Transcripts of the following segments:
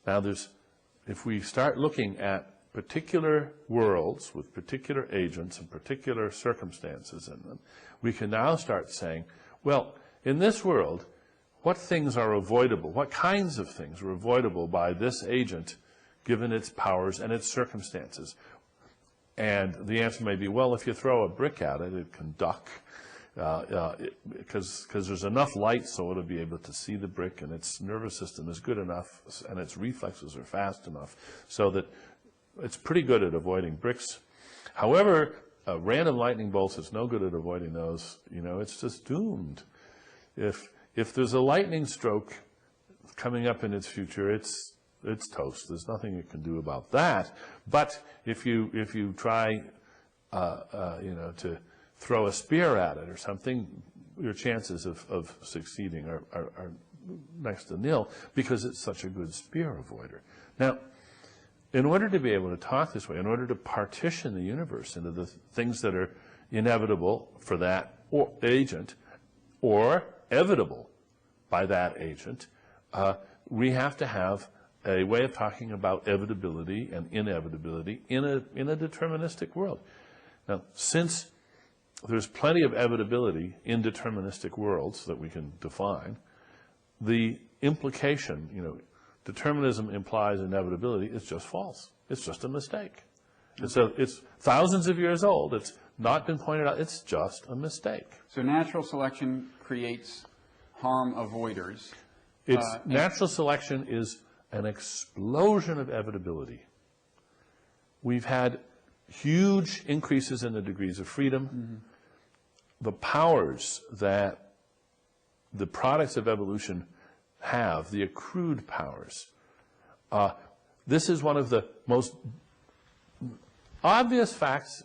Now if we start looking at particular worlds with particular agents and particular circumstances in them, we can now start saying, well, in this world, what things are avoidable? What kinds of things are avoidable by this agent, given its powers and its circumstances? And the answer may be, well, if you throw a brick at it, it can duck, because there's enough light so it'll be able to see the brick, and its nervous system is good enough, and its reflexes are fast enough, so that it's pretty good at avoiding bricks. However, random lightning bolts is no good at avoiding those. It's just doomed. If there's a lightning stroke coming up in its future, it's toast. There's nothing it can do about that. But if you try, to throw a spear at it or something, your chances of succeeding are next to nil, because it's such a good spear avoider. Now, in order to be able to talk this way, in order to partition the universe into the things that are inevitable for that agent or evitable by that agent, we have to have a way of talking about evitability and inevitability in a deterministic world. Now, since there's plenty of evitability in deterministic worlds that we can define, the implication, determinism implies inevitability, is just false. It's just a mistake. It's thousands of years old. It's not been pointed out. It's just a mistake. So natural selection creates harm avoiders. Natural selection is an explosion of evitability. We've had huge increases in the degrees of freedom. Mm-hmm. The powers that the products of evolution have, the accrued powers, this is one of the most obvious facts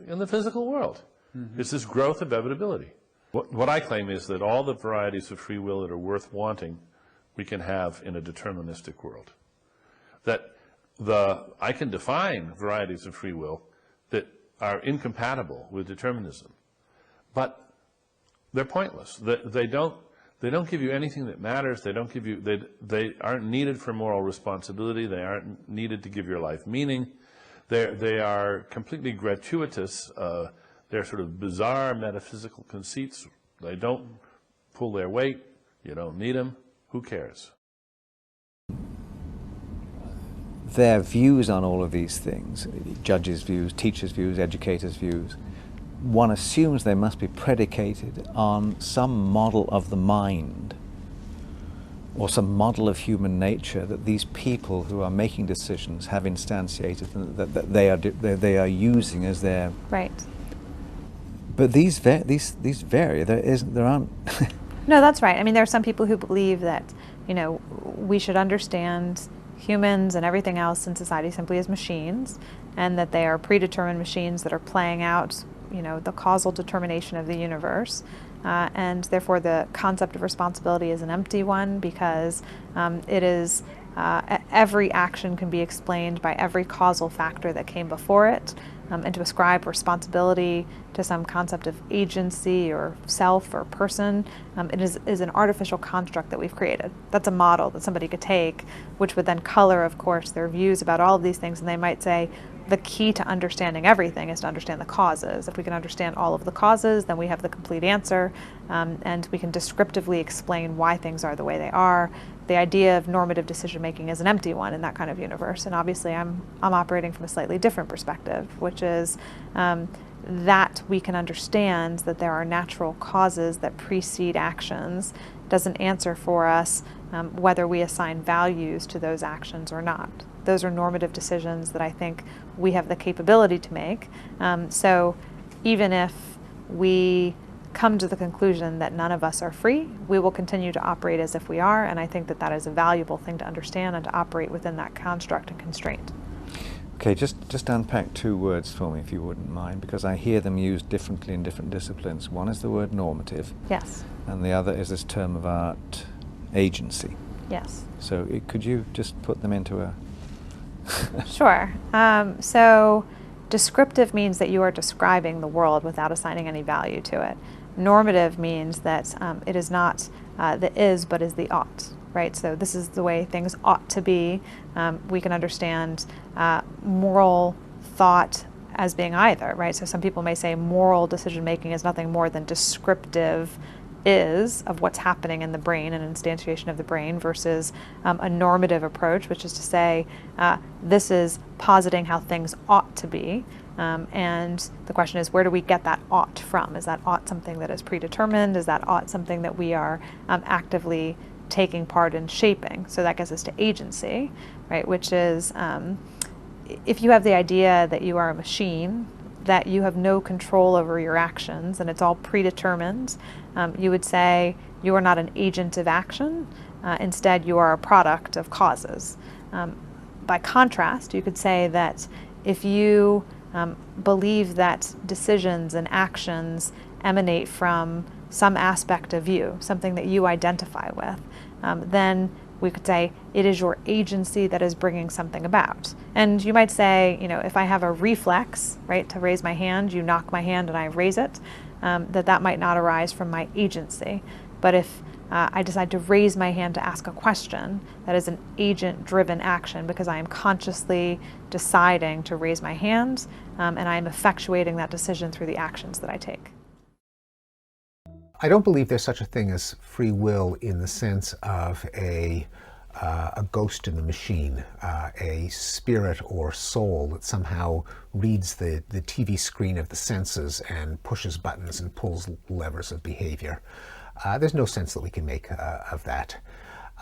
in the physical world. Mm-hmm. It's this growth of evitability. What I claim is that all the varieties of free will that are worth wanting, we can have in a deterministic world. That I can define varieties of free will that are incompatible with determinism, but they're pointless. They don't give you anything that matters. They aren't needed for moral responsibility. They aren't needed to give your life meaning. They are completely gratuitous. They're sort of bizarre metaphysical conceits. They don't pull their weight. You don't need them. Who cares? Their views on all of these things, judges' views, teachers' views, educators' views, one assumes they must be predicated on some model of the mind or some model of human nature that these people who are making decisions have instantiated and that they are using as their... Right. But these vary. There aren't... No, that's right. I mean, there are some people who believe that, we should understand humans and everything else in society simply as machines, and that they are predetermined machines that are playing out, the causal determination of the universe. And therefore the concept of responsibility is an empty one, because it is every action can be explained by every causal factor that came before it, and to ascribe responsibility to some concept of agency or self or person, it is an artificial construct that we've created. That's a model that somebody could take, which would then color, of course, their views about all of these things, and they might say, the key to understanding everything is to understand the causes. If we can understand all of the causes, then we have the complete answer, and we can descriptively explain why things are the way they are. The idea of normative decision making is an empty one in that kind of universe, and obviously I'm operating from a slightly different perspective, which is that we can understand that there are natural causes that precede actions doesn't answer for us whether we assign values to those actions or not. Those are normative decisions that I think we have the capability to make. So even if we come to the conclusion that none of us are free, we will continue to operate as if we are, and I think that that is a valuable thing to understand and to operate within that construct and constraint. Okay, just unpack two words for me, if you wouldn't mind, because I hear them used differently in different disciplines. One is the word normative. Yes. And the other is this term of art, agency. Yes. So could you just put them into a... Sure. So descriptive means that you are describing the world without assigning any value to it. Normative means that it is not the is, but is the ought. right? So this is the way things ought to be. We can understand moral thought as being either, right? So some people may say moral decision making is nothing more than descriptive of what's happening in the brain, an instantiation of the brain, versus a normative approach, which is to say this is positing how things ought to be. And the question is, where do we get that ought from? Is that ought something that is predetermined? Is that ought something that we are actively taking part in shaping? So that gets us to agency, right? Which is, if you have the idea that you are a machine, that you have no control over your actions and it's all predetermined, you would say you are not an agent of action. Instead, you are a product of causes. By contrast, you could say that if you believe that decisions and actions emanate from some aspect of you, something that you identify with, then we could say it is your agency that is bringing something about. And you might say, if I have a reflex, right, to raise my hand, you knock my hand and I raise it, that might not arise from my agency. But if I decide to raise my hand to ask a question, that is an agent-driven action because I am consciously deciding to raise my hand, and I am effectuating that decision through the actions that I take. I don't believe there's such a thing as free will in the sense of a ghost in the machine, a spirit or soul that somehow reads the TV screen of the senses and pushes buttons and pulls levers of behavior. There's no sense that we can make of that.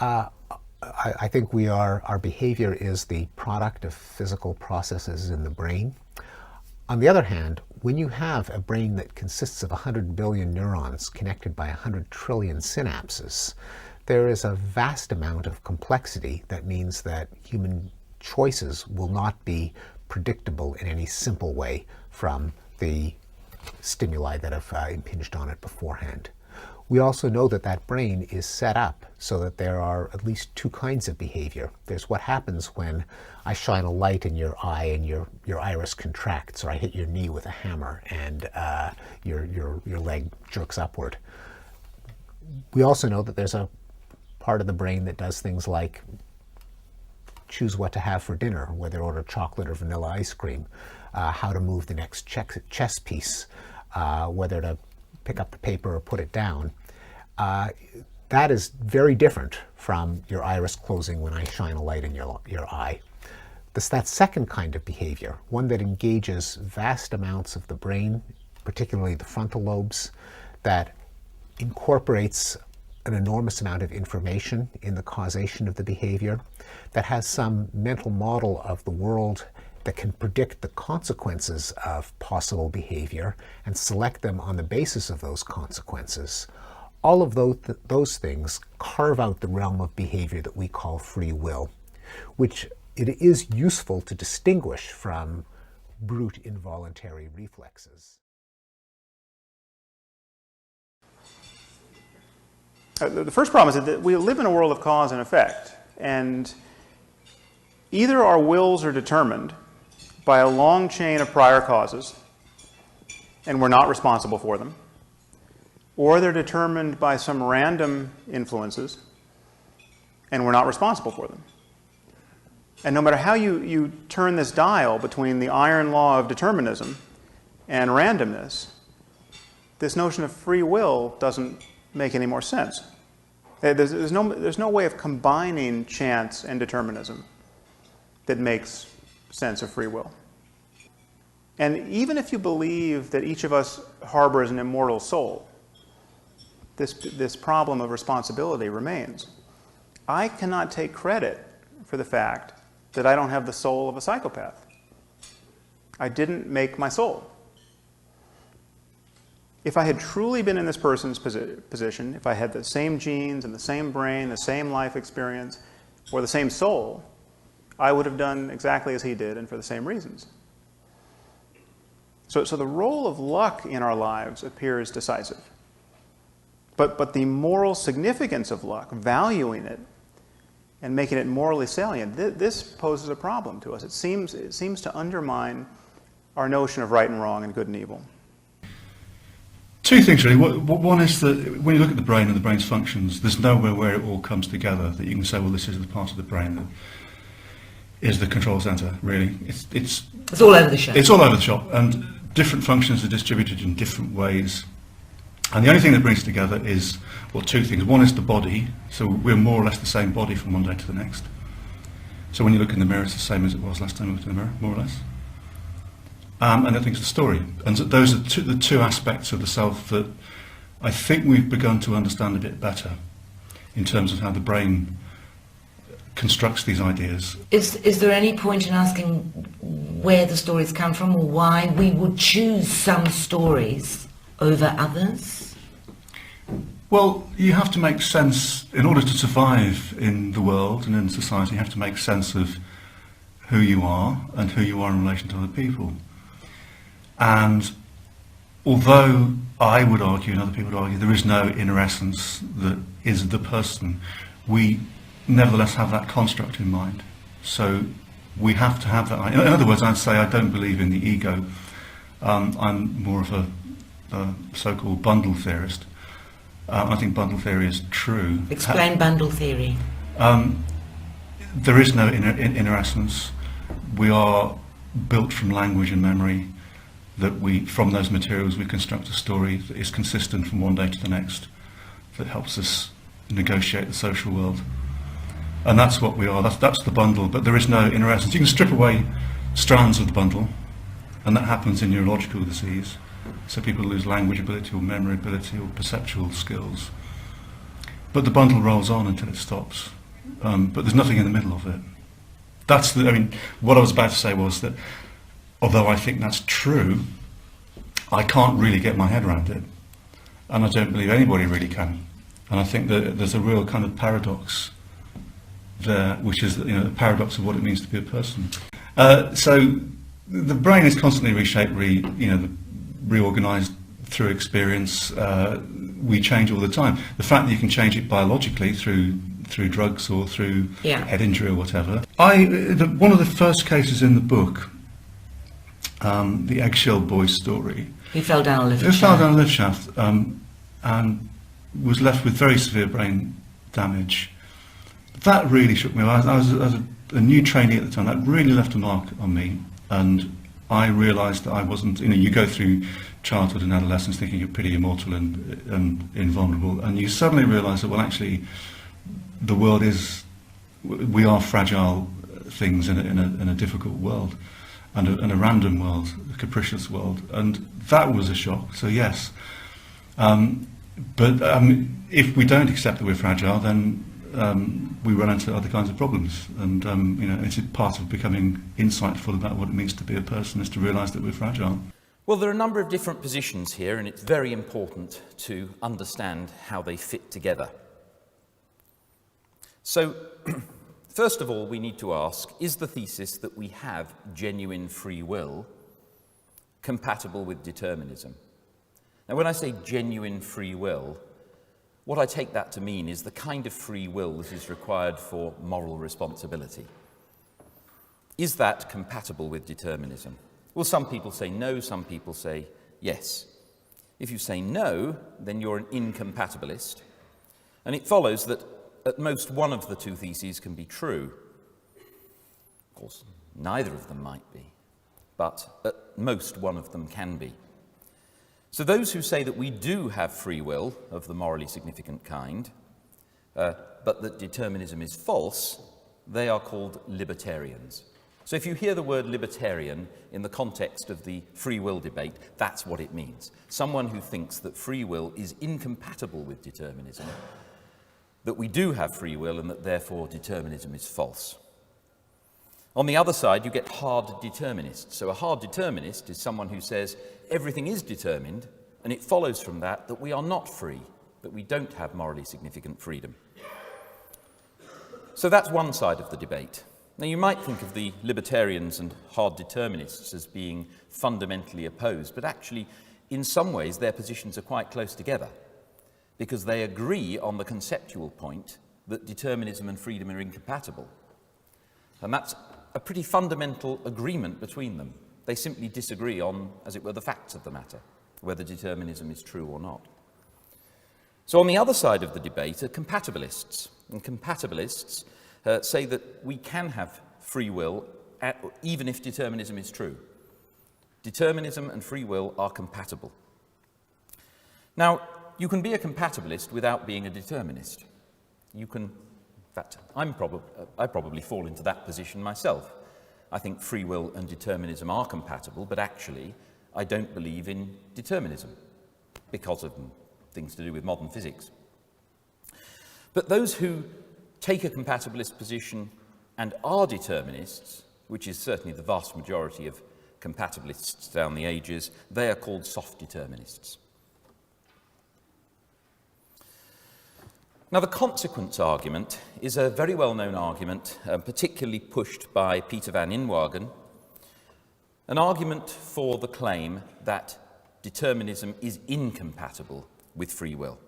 I think our behavior is the product of physical processes in the brain. On the other hand, when you have a brain that consists of 100 billion neurons connected by 100 trillion synapses, there is a vast amount of complexity that means that human choices will not be predictable in any simple way from the stimuli that have impinged on it beforehand. We also know that that brain is set up so that there are at least two kinds of behavior. There's what happens when I shine a light in your eye and your iris contracts, or I hit your knee with a hammer and your leg jerks upward. We also know that there's a part of the brain that does things like choose what to have for dinner, whether to order chocolate or vanilla ice cream, how to move the next chess piece, whether to pick up the paper or put it down. That is very different from your iris closing when I shine a light in your eye. That second kind of behavior, one that engages vast amounts of the brain, particularly the frontal lobes, that incorporates an enormous amount of information in the causation of the behavior, that has some mental model of the world that can predict the consequences of possible behavior and select them on the basis of those consequences. All of those things carve out the realm of behavior that we call free will, which it is useful to distinguish from brute involuntary reflexes. The first problem is that we live in a world of cause and effect, and either our wills are determined by a long chain of prior causes, and we're not responsible for them, or they're determined by some random influences, and we're not responsible for them. And no matter how you turn this dial between the iron law of determinism and randomness, this notion of free will doesn't make any more sense. There's no way of combining chance and determinism that makes sense of free will. And even if you believe that each of us harbors an immortal soul, this problem of responsibility remains. I cannot take credit for the fact that I don't have the soul of a psychopath. I didn't make my soul. If I had truly been in this person's position, if I had the same genes and the same brain, the same life experience, or the same soul, I would have done exactly as he did and for the same reasons. So the role of luck in our lives appears decisive. But the moral significance of luck, valuing it and making it morally salient, this poses a problem to us. It seems to undermine our notion of right and wrong and good and evil. Two things really. One is that when you look at the brain and the brain's functions, there's nowhere where it all comes together that you can say, well, this is the part of the brain that is the control centre, really. It's all over the shop. It's all over the shop, and different functions are distributed in different ways. And the only thing that brings together is, well, two things. One is the body, so we're more or less the same body from one day to the next. So when you look in the mirror, it's the same as it was last time you looked in the mirror, more or less. And I think it's the story. And so those are the two aspects of the self that I think we've begun to understand a bit better in terms of how the brain constructs these ideas. Is there any point in asking where the stories come from, or why we would choose some stories over others? Well, you have to make sense, in order to survive in the world and in society, you have to make sense of who you are and who you are in relation to other people. And although I would argue, and other people would argue, there is no inner essence that is the person, we nevertheless have that construct in mind. So we have to have that. In other words, I'd say I don't believe in the ego. I'm more of a so-called bundle theorist. I think bundle theory is true. Explain bundle theory. There is no inner essence. We are built from language and memory, that from those materials we construct a story that is consistent from one day to the next, that helps us negotiate the social world. And that's what we are, that's the bundle, but there is no inner essence. You can strip away strands of the bundle, and that happens in neurological disease. So people lose language ability or memory ability or perceptual skills. But the bundle rolls on until it stops. But there's nothing in the middle of it. What I was about to say was that although I think that's true, I can't really get my head around it. And I don't believe anybody really can. And I think that there's a real kind of paradox there, which is the paradox of what it means to be a person. So the brain is constantly reshaped, reorganized through experience. We change all the time. The fact that you can change it biologically through drugs or through head injury or whatever. One of the first cases in the book, the eggshell boy story. He fell down a lift shaft. He fell down a lift shaft and was left with very severe brain damage. That really shook me. I was a new trainee at the time. That really left a mark on me, and I realised that I wasn't. You go through childhood and adolescence thinking you're pretty immortal and invulnerable, and you suddenly realise that, well, actually, the world is. We are fragile things in a difficult world, and a random world, a capricious world, and that was a shock. So yes, but if we don't accept that we're fragile, then we run into other kinds of problems, and it's part of becoming insightful about what it means to be a person is to realise that we're fragile. Well, there are a number of different positions here, and it's very important to understand how they fit together. So, first of all, we need to ask, is the thesis that we have genuine free will compatible with determinism? Now, when I say genuine free will, what I take that to mean is the kind of free will that is required for moral responsibility. Is that compatible with determinism? Well, some people say no, some people say yes. If you say no, then you're an incompatibilist, and it follows that at most one of the two theses can be true. Of course, neither of them might be, but at most one of them can be. So those who say that we do have free will of the morally significant kind, but that determinism is false, they are called libertarians. So if you hear the word libertarian in the context of the free will debate, that's what it means. Someone who thinks that free will is incompatible with determinism, that we do have free will and that therefore determinism is false. On the other side, you get hard determinists. So a hard determinist is someone who says everything is determined, and it follows from that that we are not free, that we don't have morally significant freedom. So that's one side of the debate. Now, you might think of the libertarians and hard determinists as being fundamentally opposed, but actually, in some ways, their positions are quite close together, because they agree on the conceptual point that determinism and freedom are incompatible. And that's a pretty fundamental agreement between them. They simply disagree on, as it were, the facts of the matter. whether determinism is true or not. So on the other side of the debate are compatibilists. And compatibilists say that we can have free will even if determinism is true. Determinism and free will are compatible. Now, you can be a compatibilist without being a determinist. You can, in fact, I probably fall into that position myself. I think free will and determinism are compatible, but actually I don't believe in determinism because of things to do with modern physics. But those who take a compatibilist position and are determinists, which is certainly the vast majority of compatibilists down the ages, they are called soft determinists. Now, the consequence argument is a very well-known argument, particularly pushed by Peter van Inwagen, an argument for the claim that determinism is incompatible with free will.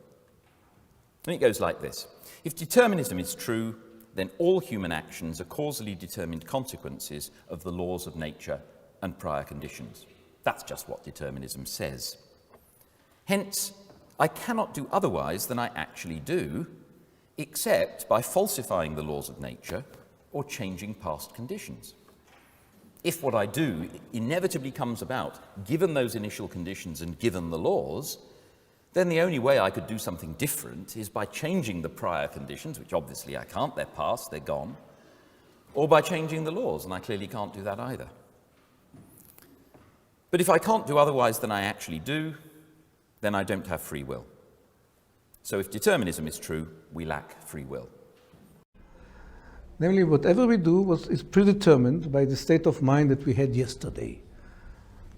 And it goes like this. If determinism is true, then all human actions are causally determined consequences of the laws of nature and prior conditions. That's just what determinism says. Hence, I cannot do otherwise than I actually do, except by falsifying the laws of nature or changing past conditions. If what I do inevitably comes about, given those initial conditions and given the laws, then the only way I could do something different is by changing the prior conditions, which obviously I can't, they're past, they're gone, or by changing the laws, and I clearly can't do that either. But if I can't do otherwise than I actually do, then I don't have free will. So if determinism is true, we lack free will. Namely, whatever we do is predetermined by the state of mind that we had yesterday,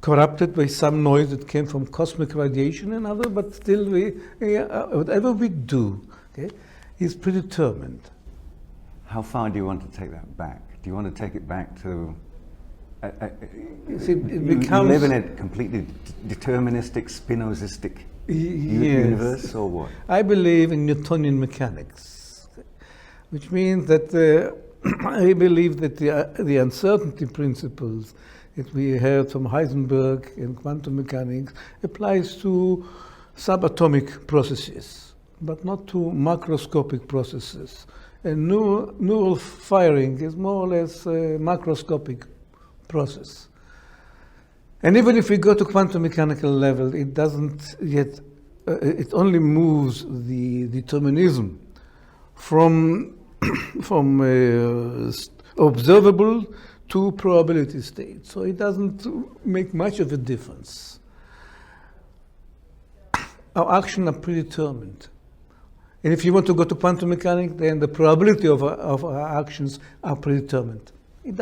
corrupted by some noise that came from cosmic radiation and other, but still whatever we do, okay, is predetermined. How far do you want to take that back? Do you want to take it back to you see, you live in a completely deterministic, Spinozistic universe, or what? I believe in Newtonian mechanics, which means that I believe that the uncertainty principles that we heard from Heisenberg in quantum mechanics applies to subatomic processes, but not to macroscopic processes. And neural firing is more or less a macroscopic process. And even if we go to quantum mechanical level, it doesn't yet, it only moves the determinism from observable to probability state. So it doesn't make much of a difference. Our actions are predetermined. And if you want to go to quantum mechanics, then the probability of our actions are predetermined. It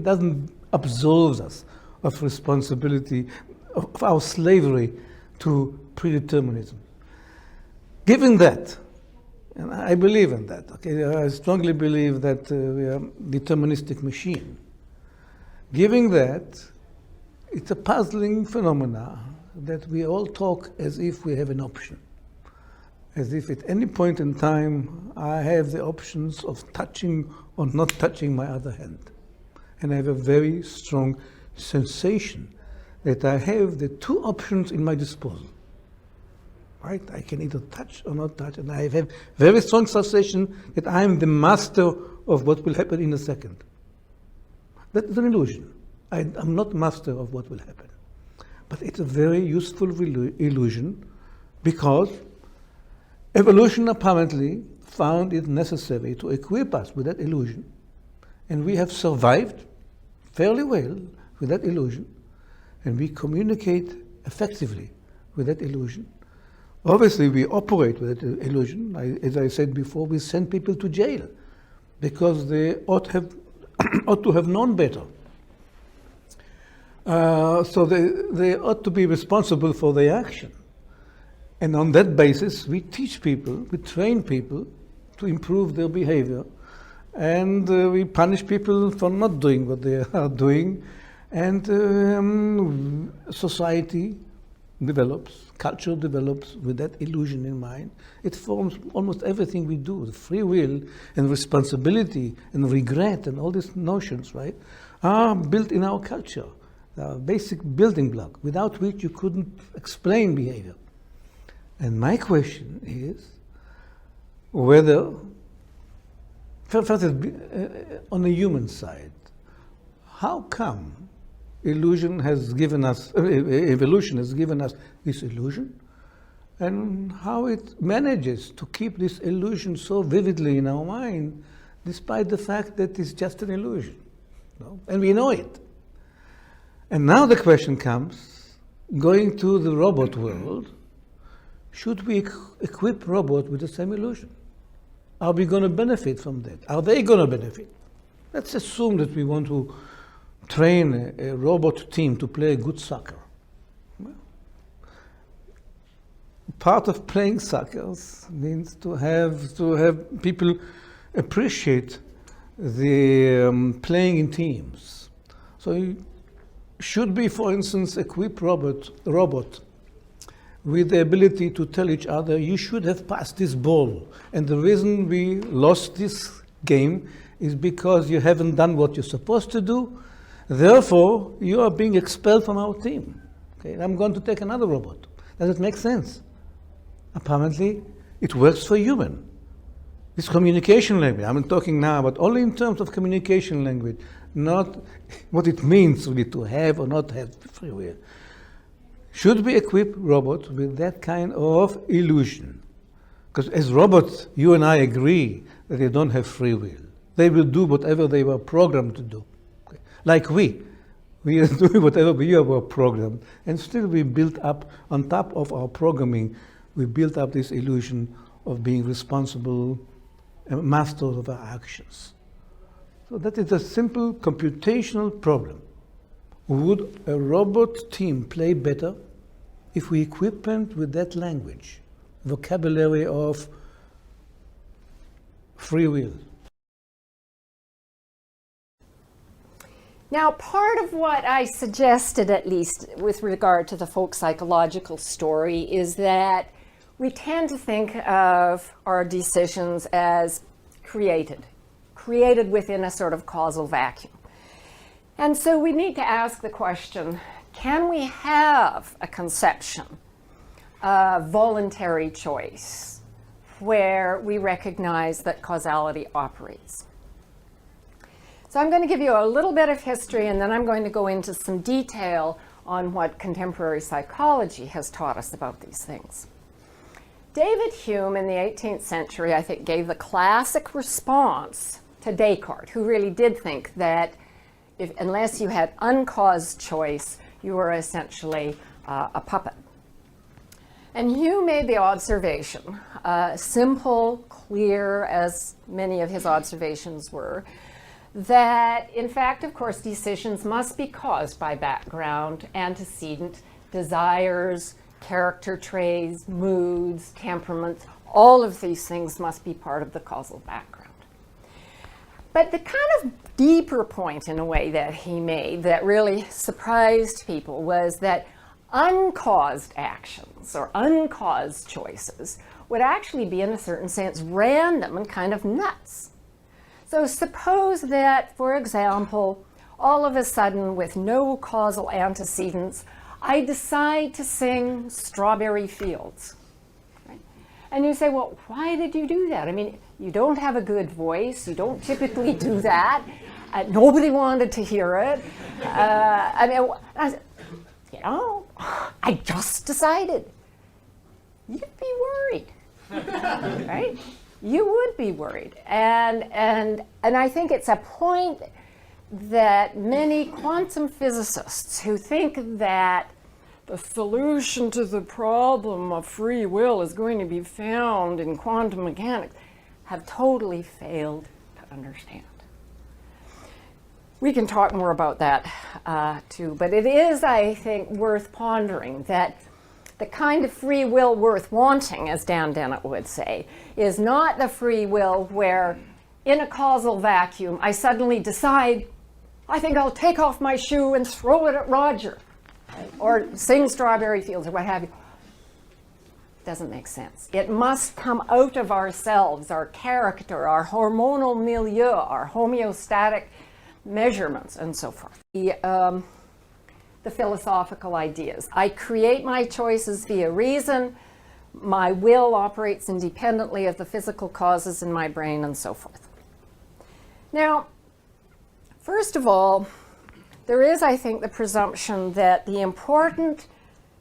doesn't absolve us of responsibility, of our slavery to predeterminism. Given that, and I believe in that, okay, I strongly believe that we are a deterministic machine. Given that, it's a puzzling phenomena that we all talk as if we have an option. As if at any point in time I have the options of touching or not touching my other hand. And I have a very strong sensation that I have the two options in my disposal. Right? I can either touch or not touch, and I have very strong sensation that I am the master of what will happen in a second. That is an illusion. I'm not master of what will happen. But it's a very useful illusion because evolution apparently found it necessary to equip us with that illusion. And we have survived fairly well with that illusion. And we communicate effectively with that illusion. Obviously, we operate with that illusion. As I said before, we send people to jail because they ought to have known better. So they ought to be responsible for their action. And on that basis, we teach people, we train people to improve their behavior. And we punish people for not doing what they are doing. And society develops, culture develops with that illusion in mind. It forms almost everything we do. The free will and responsibility and regret and all these notions, right, are built in our culture. They are a basic building block, without which you couldn't explain behavior. And my question is whether, first, on the human side, how come evolution has given us this illusion, and how it manages to keep this illusion so vividly in our mind, despite the fact that it's just an illusion, and we know it. And now the question comes, going to the robot world, should we equip robots with the same illusion? Are we going to benefit from that? Are they going to benefit? Let's assume that we want to train a robot team to play good soccer. Well, part of playing soccer means to have people appreciate the playing in teams. So should we, for instance, equip robot with the ability to tell each other, you should have passed this ball, and the reason we lost this game is because you haven't done what you're supposed to do, therefore you are being expelled from our team. Okay, I'm going to take another robot. Does it make sense? Apparently it works for human. This communication language, I'm talking now about only in terms of communication language, not what it means really to have or not have free will. Should we equip robots with that kind of illusion? Because as robots, you and I agree that they don't have free will. They will do whatever they were programmed to do. Okay? Like we are doing whatever we were programmed, and still we built up, on top of our programming, we built up this illusion of being responsible masters of our actions. So that is a simple computational problem. Would a robot team play better if we equip them with that language, vocabulary of free will? Now, part of what I suggested, at least with regard to the folk psychological story, is that we tend to think of our decisions as created within a sort of causal vacuum. And so we need to ask the question, can we have a conception of voluntary choice where we recognize that causality operates? So I'm going to give you a little bit of history, and then I'm going to go into some detail on what contemporary psychology has taught us about these things. David Hume in the 18th century, I think, gave the classic response to Descartes, who really did think that unless you had uncaused choice, you were essentially a puppet. And Hume made the observation, simple, clear, as many of his observations were, that in fact, of course, decisions must be caused by background, antecedent, desires, character traits, moods, temperaments. All of these things must be part of the causal background. But the kind of deeper point, in a way, that he made that really surprised people was that uncaused actions or uncaused choices would actually be, in a certain sense, random and kind of nuts. So suppose that, for example, all of a sudden, with no causal antecedents, I decide to sing Strawberry Fields. Right? And you say, well, why did you do that? I mean, you don't have a good voice. You don't typically do that. Nobody wanted to hear it. I just decided. You'd be worried, right? You would be worried. And I think it's a point that many quantum physicists who think that the solution to the problem of free will is going to be found in quantum mechanics have totally failed to understand. We can talk more about that too, but it is, I think, worth pondering that the kind of free will worth wanting, as Dan Dennett would say, is not the free will where, in a causal vacuum, I suddenly decide, I think I'll take off my shoe and throw it at Roger, right? Or sing Strawberry Fields or what have you. Doesn't make sense. It must come out of ourselves, our character, our hormonal milieu, our homeostatic measurements, and so forth. the philosophical ideas. I create my choices via reason. My will operates independently of the physical causes in my brain and so forth. Now, first of all, there is, I think, the presumption that the important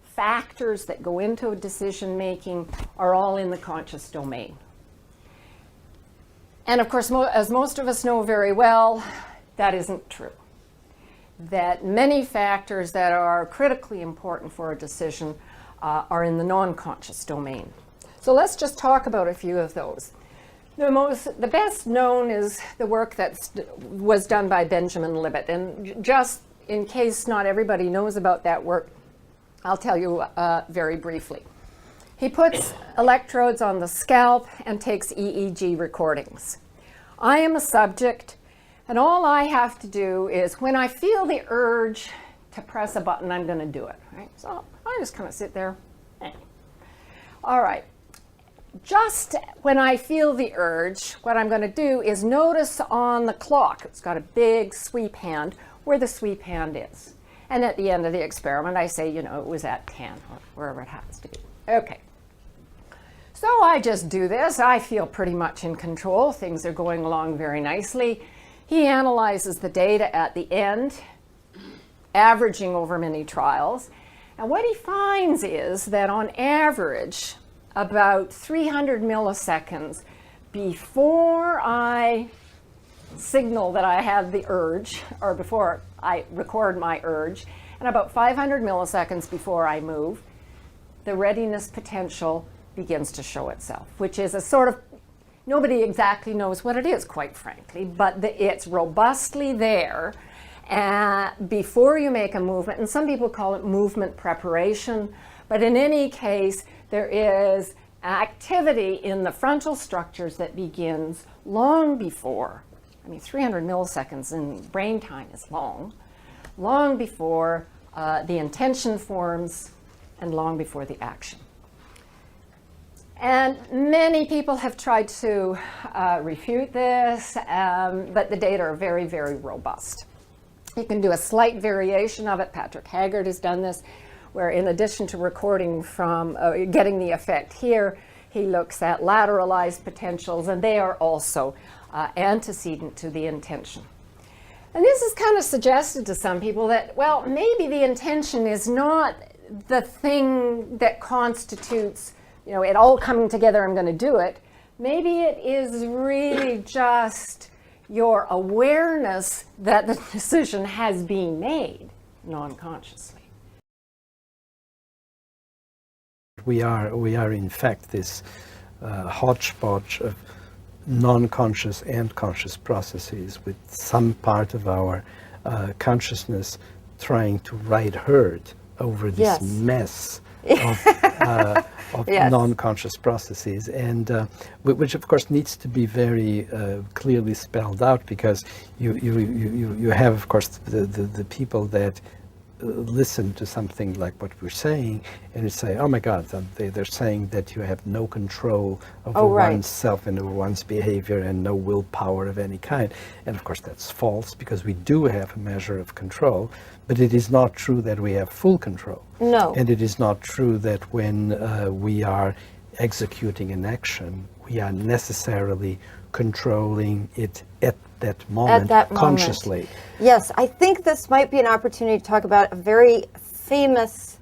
factors that go into decision making are all in the conscious domain. And of course, as most of us know very well, that isn't true. That many factors that are critically important for a decision are in the non-conscious domain. So let's just talk about a few of those. The best known is the work that was done by Benjamin Libet. And just in case not everybody knows about that work, I'll tell you very briefly. He puts electrodes on the scalp and takes EEG recordings. I am a subject, and all I have to do is when I feel the urge to press a button, I'm going to do it. Right? So I just kind of sit there. All right. Just when I feel the urge, what I'm going to do is notice on the clock, it's got a big sweep hand, where the sweep hand is. And at the end of the experiment, I say, you know, it was at 10 or wherever it happens to be. Okay. So I just do this. I feel pretty much in control. Things are going along very nicely. He analyzes the data at the end, averaging over many trials. And what he finds is that on average, about 300 milliseconds before I signal that I have the urge, or before I record my urge, and about 500 milliseconds before I move, the readiness potential begins to show itself, which is a sort of, nobody exactly knows what it is, quite frankly, but it's robustly there before you make a movement, and some people call it movement preparation, but in any case, there is activity in the frontal structures that begins long before. I mean, 300 milliseconds in brain time is long before the intention forms and long before the action. And many people have tried to refute this, but the data are very, very robust. You can do a slight variation of it. Patrick Haggard has done this, where in addition to recording from getting the effect here, he looks at lateralized potentials, and they are also antecedent to the intention. And this is kind of suggested to some people that, well, maybe the intention is not the thing that constitutes, you know, it all coming together, I'm going to do it. Maybe it is really just your awareness that the decision has been made non-consciously. We are in fact this hodgepodge of non-conscious and conscious processes, with some part of our consciousness trying to ride herd over this mess of non-conscious processes, and which of course needs to be very clearly spelled out, because you have of course the people that listen to something like what we're saying and you say, oh my God, they're saying that you have no control over oneself and over one's behavior and no willpower of any kind. And of course that's false, because we do have a measure of control, but it is not true that we have full control. No. And it is not true that when we are executing an action, we are necessarily controlling it at that moment, consciously. Yes, I think this might be an opportunity to talk about a very famous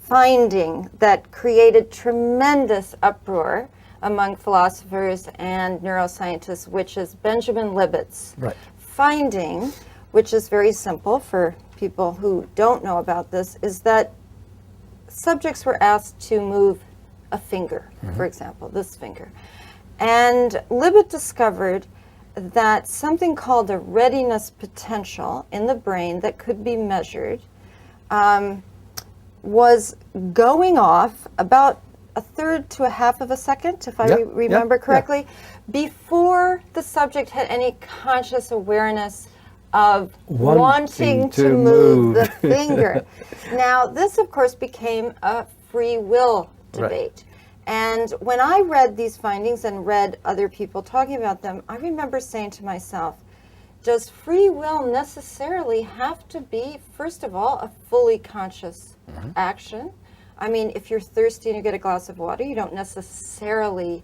finding that created tremendous uproar among philosophers and neuroscientists, which is Benjamin Libet's finding, which is very simple for people who don't know about this, is that subjects were asked to move a finger, for example, this finger. And Libet discovered that something called a readiness potential in the brain that could be measured was going off about a third to a half of a second, if I remember correctly, before the subject had any conscious awareness of wanting to move the finger. Now, this, of course, became a free will debate. And when I read these findings and read other people talking about them, I remember saying to myself, does free will necessarily have to be, first of all, a fully conscious action? I mean, if you're thirsty and you get a glass of water, you don't necessarily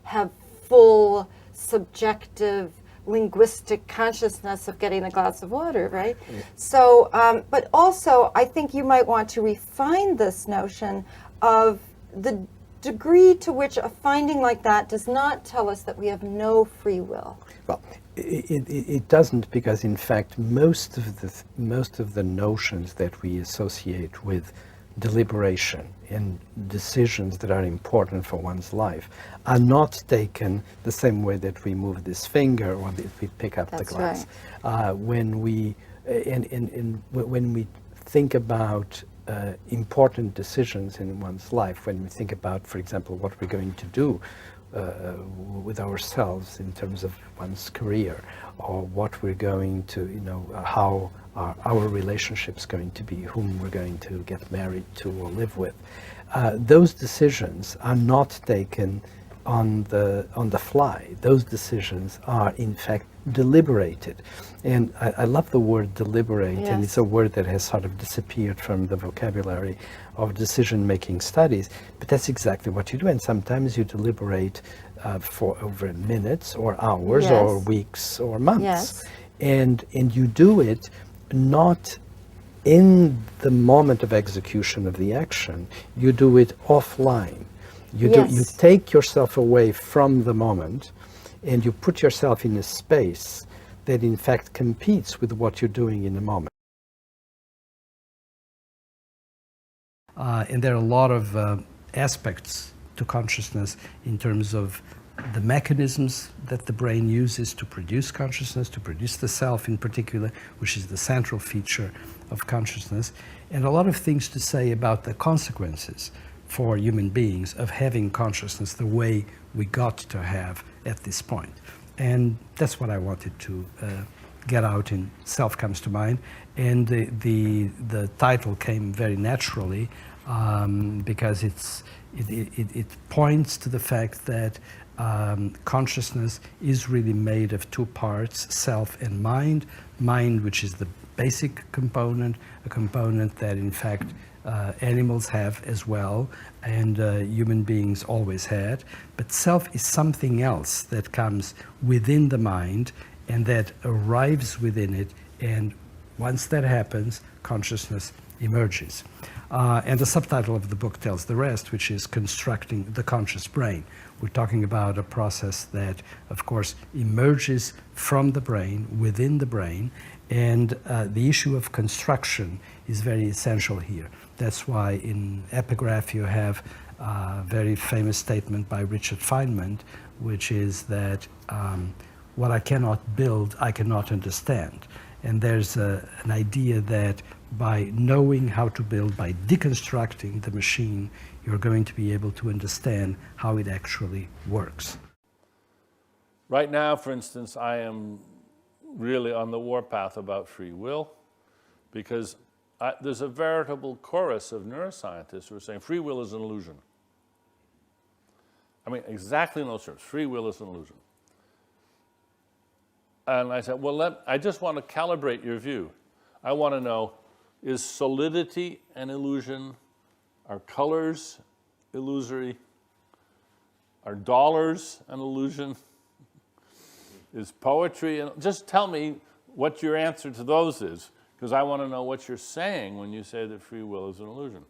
have full subjective linguistic consciousness of getting a glass of water, right? So, but also, I think you might want to refine this notion of the degree to which a finding like that does not tell us that we have no free will. Well, it doesn't, because in fact most of the notions that we associate with deliberation and decisions that are important for one's life are not taken the same way that we move this finger or that we pick up the glass. Right. When we think about important decisions in one's life, when we think about, for example, what we're going to do with ourselves in terms of one's career, or what we're going to, how our relationship's going to be, whom we're going to get married to or live with. Those decisions are not taken on the fly. Those decisions are in fact deliberated. And I love the word deliberate, yes. And it's a word that has sort of disappeared from the vocabulary of decision-making studies, but that's exactly what you do. And sometimes you deliberate for over minutes or hours, yes. Or weeks or months. Yes. And you do it not in the moment of execution of the action, you do it offline. You take yourself away from the moment, and you put yourself in a space that in fact competes with what you're doing in the moment. And there are a lot of aspects to consciousness in terms of the mechanisms that the brain uses to produce consciousness, to produce the self in particular, which is the central feature of consciousness, and a lot of things to say about the consequences for human beings of having consciousness the way we got to have at this point. And that's what I wanted to get out in Self Comes to Mind. And the title came very naturally because it points to the fact that consciousness is really made of two parts, self and mind. Mind, which is the basic component, a component that in fact animals have as well, and human beings always had. But self is something else that comes within the mind and that arrives within it, and once that happens, consciousness emerges. And the subtitle of the book tells the rest, which is Constructing the Conscious Brain. We're talking about a process that, of course, emerges from the brain, within the brain, and the issue of construction is very essential here. That's why in Epigraph you have a very famous statement by Richard Feynman, which is that what I cannot build, I cannot understand. And there's an idea that by knowing how to build, by deconstructing the machine, you're going to be able to understand how it actually works. Right now, for instance, I am really on the warpath about free will, because there's a veritable chorus of neuroscientists who are saying free will is an illusion. I mean, exactly in those terms, free will is an illusion. And I said, well, I just want to calibrate your view. I want to know, is solidity an illusion? Are colors illusory? Are dollars an illusion? Is poetry? Just tell me what your answer to those is, because I want to know what you're saying when you say that free will is an illusion.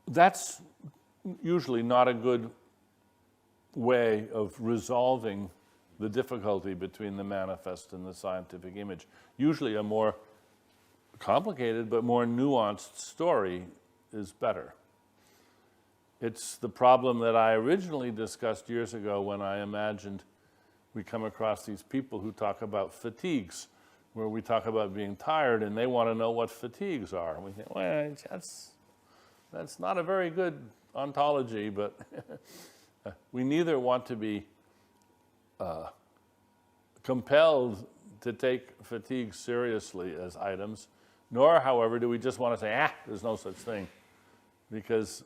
That's usually not a good way of resolving the difficulty between the manifest and the scientific image. Usually a more complicated but more nuanced story is better. It's the problem that I originally discussed years ago when I imagined we come across these people who talk about fatigues, where we talk about being tired and they want to know what fatigues are. And we think, well, that's not a very good ontology, but we neither want to be compelled to take fatigue seriously as items, nor, however, do we just want to say, there's no such thing, because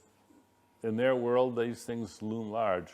in their world, these things loom large.